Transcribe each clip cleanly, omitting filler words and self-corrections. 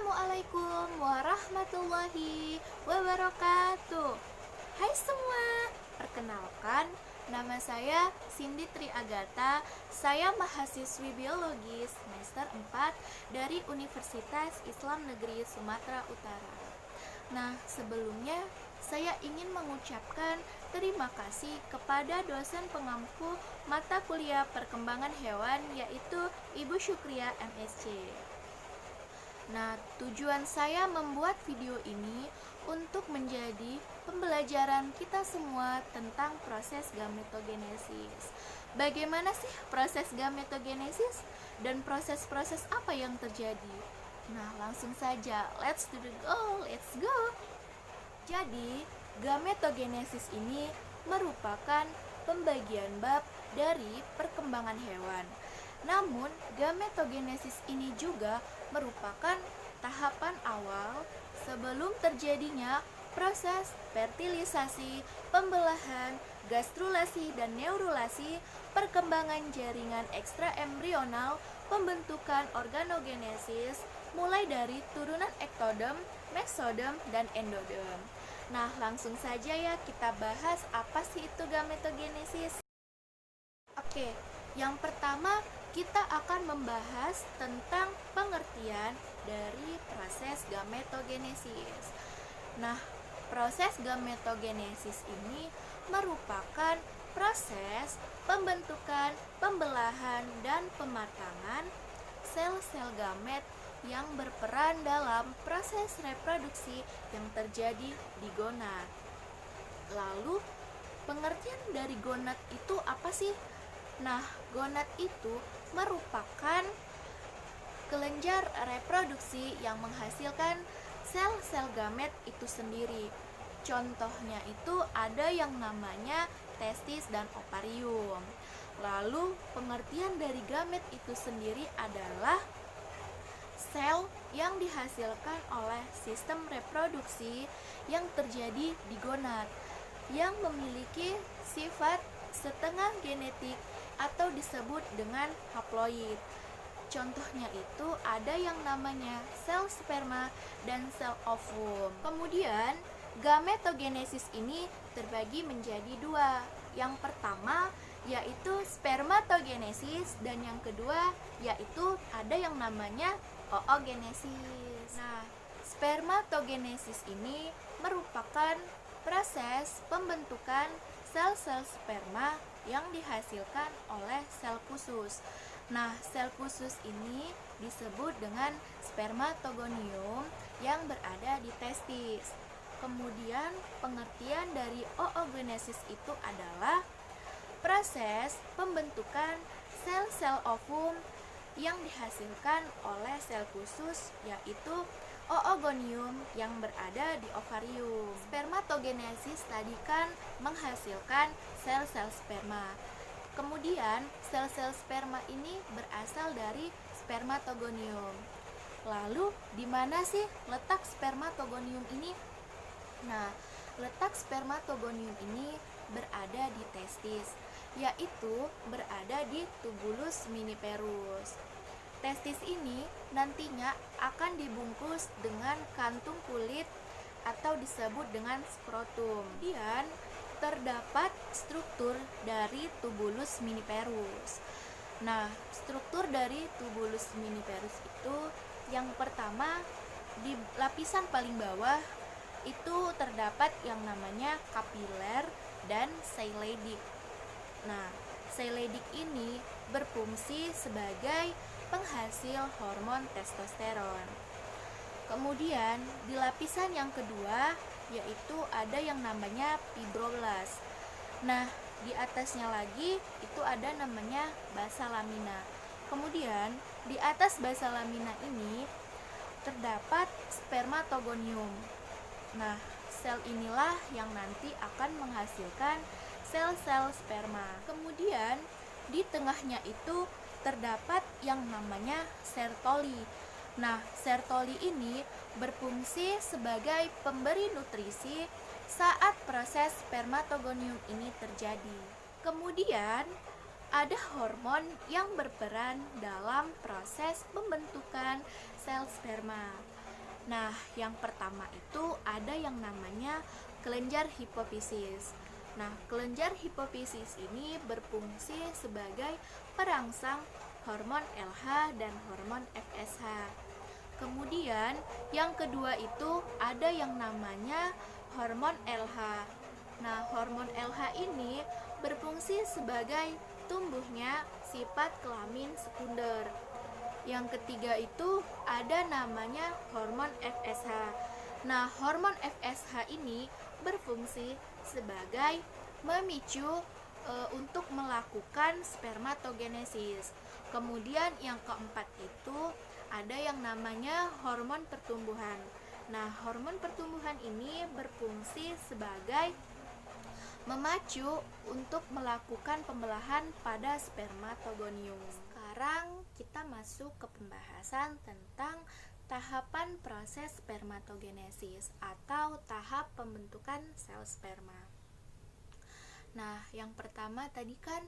Assalamualaikum warahmatullahi wabarakatuh. Hai semua, perkenalkan, nama saya Cindy Tri Agatha. Saya mahasiswi biologi semester 4 dari Universitas Islam Negeri Sumatera Utara. Nah, sebelumnya saya ingin mengucapkan terima kasih kepada dosen pengampu mata kuliah perkembangan hewan, yaitu Ibu Syukria MSc. Nah, tujuan saya membuat video ini untuk menjadi pembelajaran kita semua tentang proses gametogenesis. Bagaimana sih proses gametogenesis dan proses-proses apa yang terjadi? Nah, langsung saja, let's go. Jadi, gametogenesis ini merupakan pembagian bab dari perkembangan hewan. Namun, gametogenesis ini juga merupakan tahapan awal sebelum terjadinya proses fertilisasi, pembelahan, gastrulasi, dan neurulasi, perkembangan jaringan ekstraembrional, pembentukan organogenesis, mulai dari turunan ektodem, meksodem, dan endodem. Nah, langsung saja ya kita bahas apa sih itu gametogenesis. Oke, yang pertama kita akan membahas tentang pengertian dari proses gametogenesis. Nah, proses gametogenesis ini merupakan proses pembentukan, pembelahan, dan pematangan sel-sel gamet yang berperan dalam proses reproduksi yang terjadi di gonad. Lalu, pengertian dari gonad itu apa sih? Nah, gonad itu merupakan kelenjar reproduksi yang menghasilkan sel-sel gamet itu sendiri. Contohnya itu ada yang namanya testis dan ovarium. Lalu, pengertian dari gamet itu sendiri adalah sel yang dihasilkan oleh sistem reproduksi yang terjadi di gonad yang memiliki sifat setengah genetik atau disebut dengan haploid. Contohnya itu ada yang namanya sel sperma dan sel ovum. Kemudian, gametogenesis ini terbagi menjadi dua. Yang pertama yaitu spermatogenesis dan yang kedua yaitu ada yang namanya oogenesis. Nah, spermatogenesis ini merupakan proses pembentukan sel-sel sperma yang dihasilkan oleh sel khusus. Nah, sel khusus ini disebut dengan spermatogonium yang berada di testis. Kemudian, pengertian dari oogenesis itu adalah proses pembentukan sel-sel ovum yang dihasilkan oleh sel khusus, yaitu oogonium yang berada di ovarium. Spermatogenesis tadi kan menghasilkan sel-sel sperma. Kemudian, sel-sel sperma ini berasal dari spermatogonium. Lalu, di mana sih letak spermatogonium ini? Nah, letak spermatogonium ini berada di testis, yaitu berada di tubulus miniperus. Testis ini nantinya akan dibungkus dengan kantung kulit atau disebut dengan skrotum. Kemudian terdapat struktur dari tubulus miniperus. Nah, struktur dari tubulus miniperus itu yang pertama di lapisan paling bawah itu terdapat yang namanya kapiler dan zeiledik. Nah, zeiledik ini berfungsi sebagai penghasil hormon testosteron. Kemudian di lapisan yang kedua yaitu ada yang namanya fibroblast. Nah, di atasnya lagi itu ada namanya basa lamina. Kemudian di atas basa lamina ini terdapat spermatogonium. Nah, sel inilah yang nanti akan menghasilkan sel-sel sperma. Kemudian di tengahnya itu terdapat yang namanya sertoli. Nah, sertoli ini berfungsi sebagai pemberi nutrisi saat proses spermatogonium ini terjadi. Kemudian ada hormon yang berperan dalam proses pembentukan sel sperma. Nah, yang pertama itu ada yang namanya kelenjar hipofisis. Nah, kelenjar hipofisis ini berfungsi sebagai perangsang hormon LH dan hormon FSH. Kemudian, yang kedua itu ada yang namanya hormon LH. Nah, hormon LH ini berfungsi sebagai tumbuhnya sifat kelamin sekunder. Yang ketiga itu ada namanya hormon FSH. Nah, hormon FSH ini berfungsi sebagai memicu untuk melakukan spermatogenesis. Kemudian yang keempat itu ada yang namanya hormon pertumbuhan. Nah, hormon pertumbuhan ini berfungsi sebagai memacu untuk melakukan pembelahan pada spermatogonium. Sekarang kita masuk ke pembahasan tentang tahapan proses spermatogenesis atau tahap pembentukan sel sperma. Nah, yang pertama tadi kan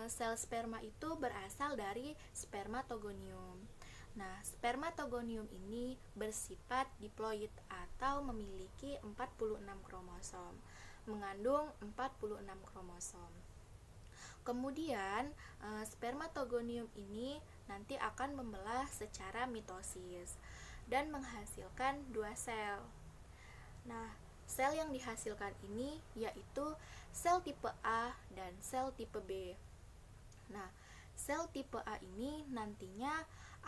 sel sperma itu berasal dari spermatogonium. Nah, spermatogonium ini bersifat diploid atau memiliki 46 kromosom, mengandung 46 kromosom. Kemudian, spermatogonium ini nanti akan membelah secara mitosis dan menghasilkan dua sel. Nah, sel yang dihasilkan ini yaitu sel tipe A dan sel tipe B. Nah, sel tipe A ini nantinya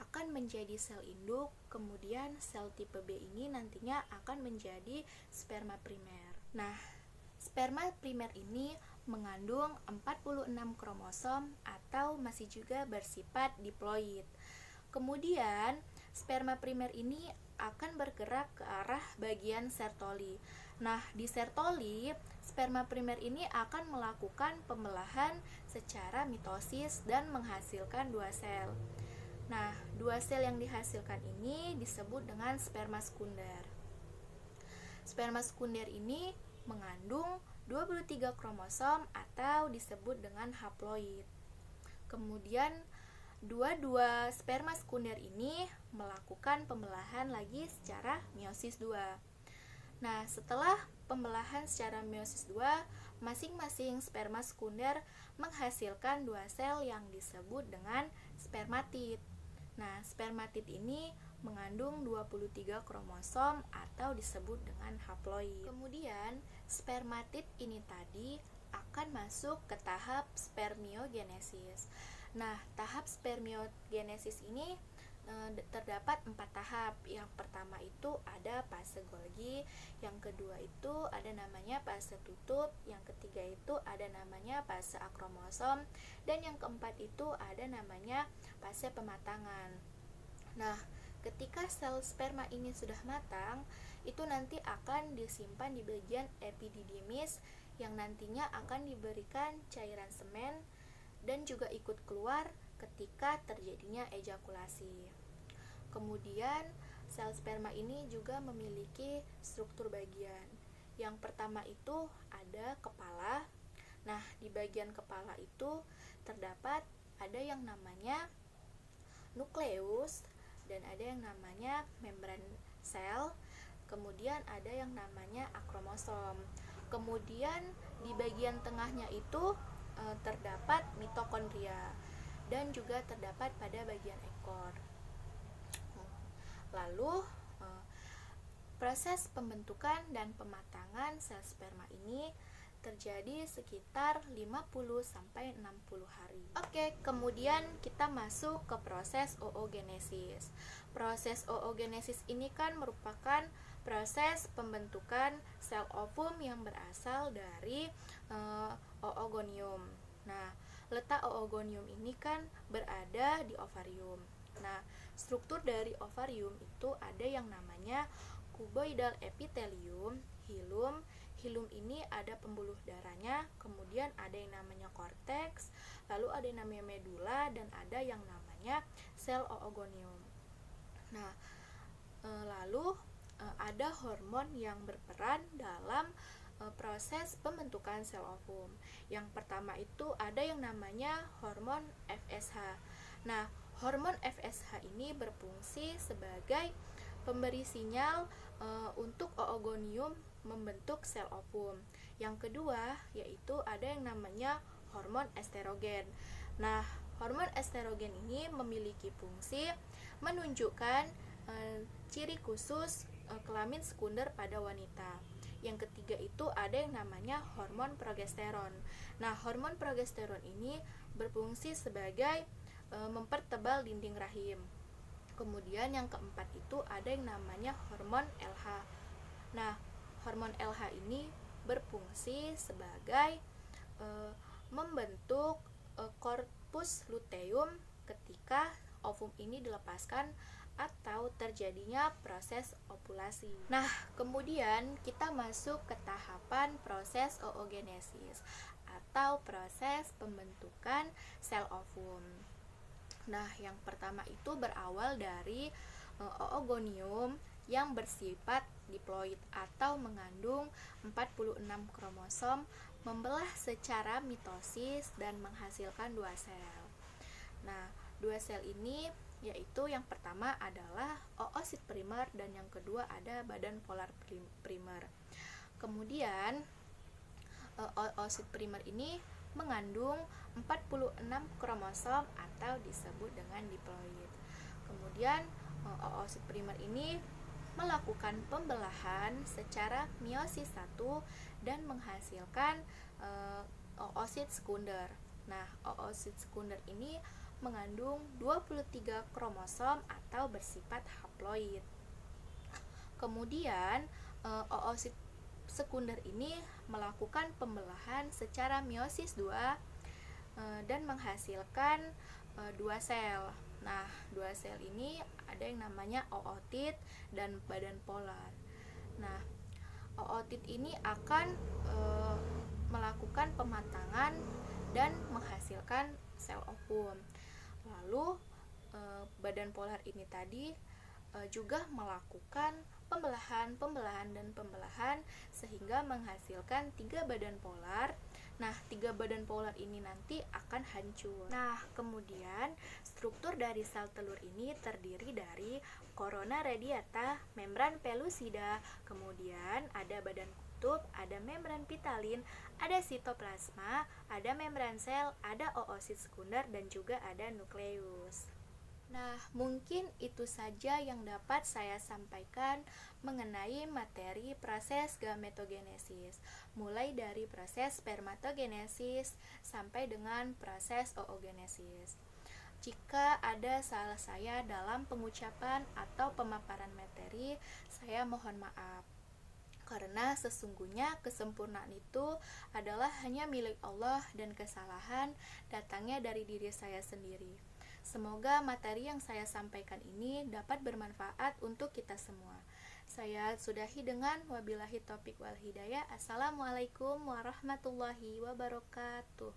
akan menjadi sel induk, kemudian sel tipe B ini nantinya akan menjadi sperma primer. Nah, sperma primer ini mengandung 46 kromosom atau masih juga bersifat diploid. Kemudian, sperma primer ini akan bergerak ke arah bagian Sertoli. Nah, di Sertoli, sperma primer ini akan melakukan pembelahan secara mitosis dan menghasilkan dua sel. Nah, dua sel yang dihasilkan ini disebut dengan sperma sekunder. Sperma sekunder ini mengandung 23 kromosom atau disebut dengan haploid. Kemudian, dua sperma sekunder ini melakukan pembelahan lagi secara meiosis 2. Nah, setelah pembelahan secara meiosis 2, masing-masing sperma sekunder menghasilkan dua sel yang disebut dengan spermatid. Nah, spermatid ini mengandung 23 kromosom atau disebut dengan haploid. Kemudian, spermatid ini tadi akan masuk ke tahap spermiogenesis. Nah, tahap spermiogenesis ini terdapat 4 tahap. Yang pertama itu ada fase Golgi, yang kedua itu ada namanya fase tutup, yang ketiga itu ada namanya fase akromosom, dan yang keempat itu ada namanya fase pematangan. Nah, ketika sel sperma ini sudah matang, itu nanti akan disimpan di bagian epididymis yang nantinya akan diberikan cairan semen dan juga ikut keluar ketika terjadinya ejakulasi. Kemudian, sel sperma ini juga memiliki struktur bagian. Yang pertama itu ada kepala. Nah, di bagian kepala itu terdapat ada yang namanya nukleus dan ada yang namanya membran sel. Kemudian ada yang namanya akromosom. Kemudian di bagian tengahnya itu terdapat mitokondria dan juga terdapat pada bagian ekor. Lalu proses pembentukan dan pematangan sel sperma ini terjadi sekitar 50 sampai 60 hari. Oke, kemudian kita masuk ke proses oogenesis. Proses oogenesis ini kan merupakan proses pembentukan sel ovum yang berasal dari oogonium. Nah, letak oogonium ini kan berada di ovarium. Nah, struktur dari ovarium itu ada yang namanya cuboidal epithelium, hilum. Hilum ini ada pembuluh darahnya, kemudian ada yang namanya korteks, lalu ada yang namanya medula, dan ada yang namanya sel oogonium. Nah, lalu ada hormon yang berperan dalam proses pembentukan sel ovum. Yang pertama itu ada yang namanya hormon FSH. Nah, hormon FSH ini berfungsi sebagai pemberi sinyal untuk oogonium membentuk sel ovum. Yang kedua yaitu ada yang namanya hormon estrogen. Nah, hormon estrogen ini memiliki fungsi menunjukkan ciri khusus kelamin sekunder pada wanita. Yang ketiga itu ada yang namanya hormon progesteron. Nah, hormon progesteron ini berfungsi sebagai mempertebal dinding rahim. Kemudian yang keempat itu ada yang namanya hormon LH. Nah, hormon LH ini berfungsi sebagai membentuk korpus luteum ketika ovum ini dilepaskan atau terjadinya proses ovulasi. Nah, kemudian kita masuk ke tahapan proses oogenesis atau proses pembentukan sel ovum. Nah, yang pertama itu berawal dari oogonium yang bersifat diploid atau mengandung 46 kromosom, membelah secara mitosis dan menghasilkan 2 sel. Nah, 2 sel ini yaitu yang pertama adalah oosit primer dan yang kedua ada badan polar primer. Kemudian oosit primer ini mengandung 46 kromosom atau disebut dengan diploid. Kemudian oosit primer ini melakukan pembelahan secara meiosis 1 dan menghasilkan oosit sekunder. Nah, oosit sekunder ini mengandung 23 kromosom atau bersifat haploid. Kemudian oosit sekunder ini melakukan pembelahan secara meiosis 2 dan menghasilkan 2 sel. Nah, 2 sel ini ada yang namanya ootit dan badan polar. Nah, ootit ini akan melakukan pematangan dan menghasilkan sel ovum. Lalu badan polar ini tadi juga melakukan pembelahan sehingga menghasilkan 3 badan polar. Nah, 3 badan polar ini nanti akan hancur. Nah, kemudian struktur dari sel telur ini terdiri dari corona radiata, membran pellucida, kemudian ada badan kutub, ada membran pitalin, ada sitoplasma, ada membran sel, ada oosit sekunder dan juga ada nukleus. Nah, mungkin itu saja yang dapat saya sampaikan mengenai materi proses gametogenesis, mulai dari proses spermatogenesis sampai dengan proses oogenesis. Jika ada salah saya dalam pengucapan atau pemaparan materi, saya mohon maaf. Karena sesungguhnya kesempurnaan itu adalah hanya milik Allah dan kesalahan datangnya dari diri saya sendiri. Semoga materi yang saya sampaikan ini dapat bermanfaat untuk kita semua. Saya sudahi dengan wabillahi taufiq wal hidayah. Assalamualaikum warahmatullahi wabarakatuh.